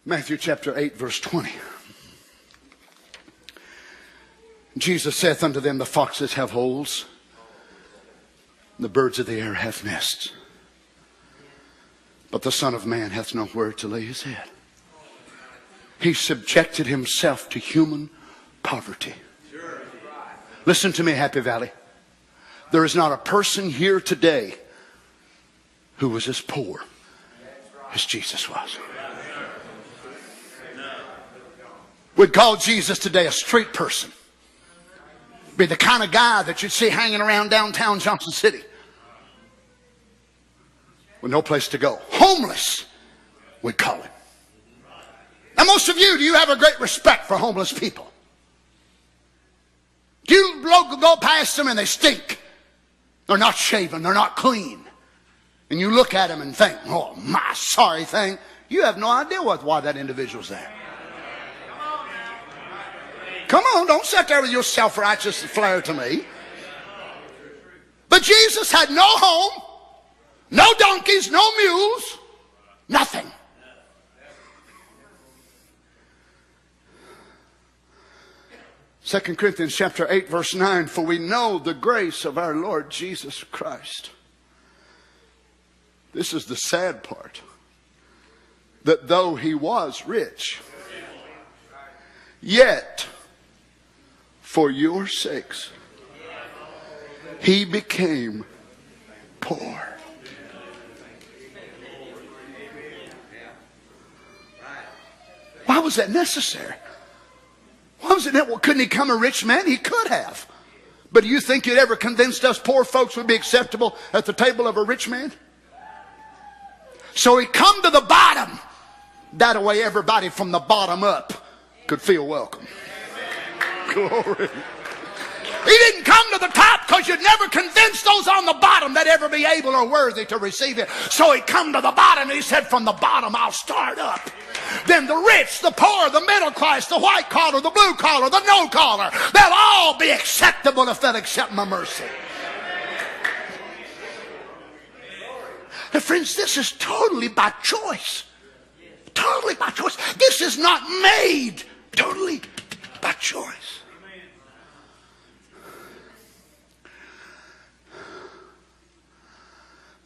Matthew chapter 8, verse 20. Jesus saith unto them, the foxes have holes, the birds of the air have nests, but the Son of Man hath nowhere to lay his head. He subjected himself to human poverty. Listen to me, Happy Valley. There is not a person here today who was as poor as Jesus was. We'd call Jesus today a street person. Be the kind of guy that you'd see hanging around downtown Johnson City with no place to go. Homeless, we'd call him. Now most of you, do you have a great respect for homeless people? Do you go past them and they stink? They're not shaven, they're not clean. And you look at them and think, oh my sorry thing. You have no idea why that individual's there. Come on, don't sit there with your self-righteous flair to me. But Jesus had no home, no donkeys, no mules, nothing. Second Corinthians chapter 8, verse 9, for we know the grace of our Lord Jesus Christ. This is the sad part. That though he was rich, yet for your sakes he became poor. Why was that necessary? Why was it that? Well, couldn't he come a rich man? He could have. But do you think you'd ever convinced us poor folks would be acceptable at the table of a rich man? So he come to the bottom. That way everybody from the bottom up could feel welcome. Glory. He didn't come to the top because you'd never convince those on the bottom that ever be able or worthy to receive it. So he come to the bottom and he said, from the bottom I'll start up. Then the rich, the poor, the middle class, the white collar, the blue collar, the no collar, they'll all be acceptable if they'll accept my mercy. Now friends, this is totally by choice. Totally by choice. This is not made. Totally by choice.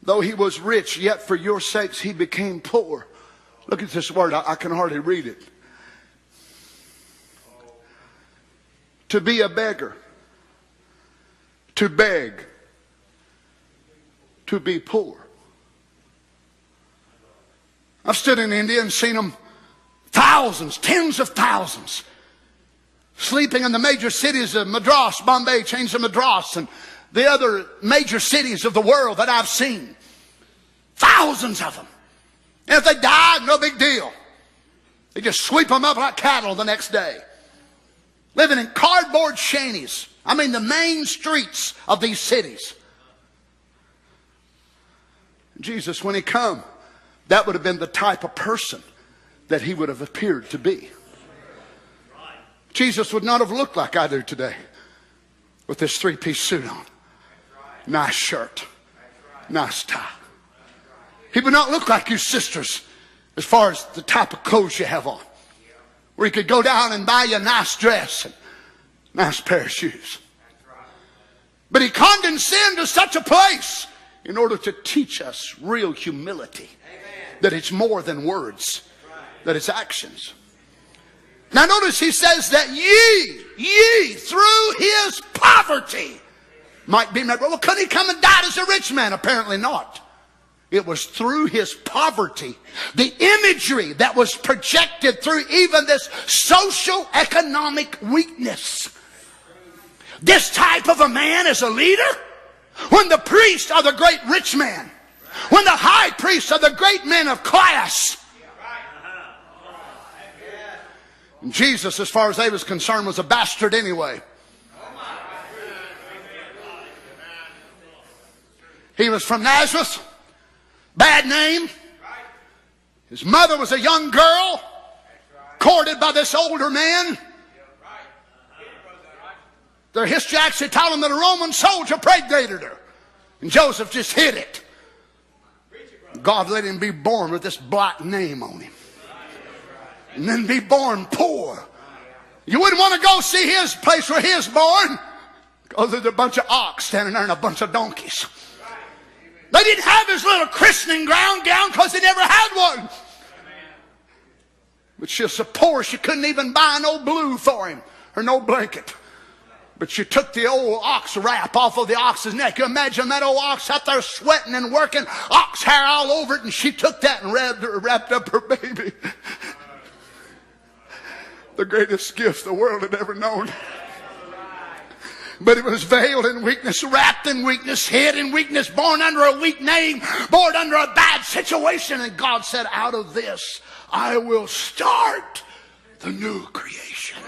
Though he was rich, yet for your sakes he became poor. Look at this word. I can hardly read it. To be a beggar. To beg. To be poor. I've stood in India and seen them, thousands, tens of thousands, sleeping in the major cities of Madras, Bombay, changed to Madras, and the other major cities of the world that I've seen. Thousands of them. And if they die, no big deal. They just sweep them up like cattle the next day. Living in cardboard shanties. I mean the main streets of these cities. Jesus, when he come, that would have been the type of person that he would have appeared to be. Jesus would not have looked like I do today with this three-piece suit on. Nice shirt. Nice tie. He would not look like you sisters as far as the type of clothes you have on. Where he could go down and buy you a nice dress and nice pair of shoes. But he condescended to such a place in order to teach us real humility. That it's more than words. That it's actions. Now notice he says that ye through his poverty might be made. Well, couldn't he come and die as a rich man? Apparently not. It was through his poverty. The imagery that was projected through even this social economic weakness. This type of a man as a leader, when the priests are the great rich man, when the high priests are the great men of class. And Jesus, as far as they was concerned, was a bastard anyway. He was from Nazareth. Bad name. His mother was a young girl, courted by this older man. Their history actually told them that a Roman soldier predated her. And Joseph just hid it. God let him be born with this black name on him. and then be born poor. You wouldn't want to go see his place where he was born, because there's a bunch of ox standing there and a bunch of donkeys. They didn't have his little christening gown because they never had one. But she was so poor she couldn't even buy no blue for him or no blanket. But she took the old ox wrap off of the ox's neck. You imagine that old ox out there sweating and working, ox hair all over it, and she took that and wrapped up her baby. The greatest gift the world had ever known. But it was veiled in weakness, wrapped in weakness, hid in weakness, born under a weak name, born under a bad situation. And God said, out of this, I will start the new creation.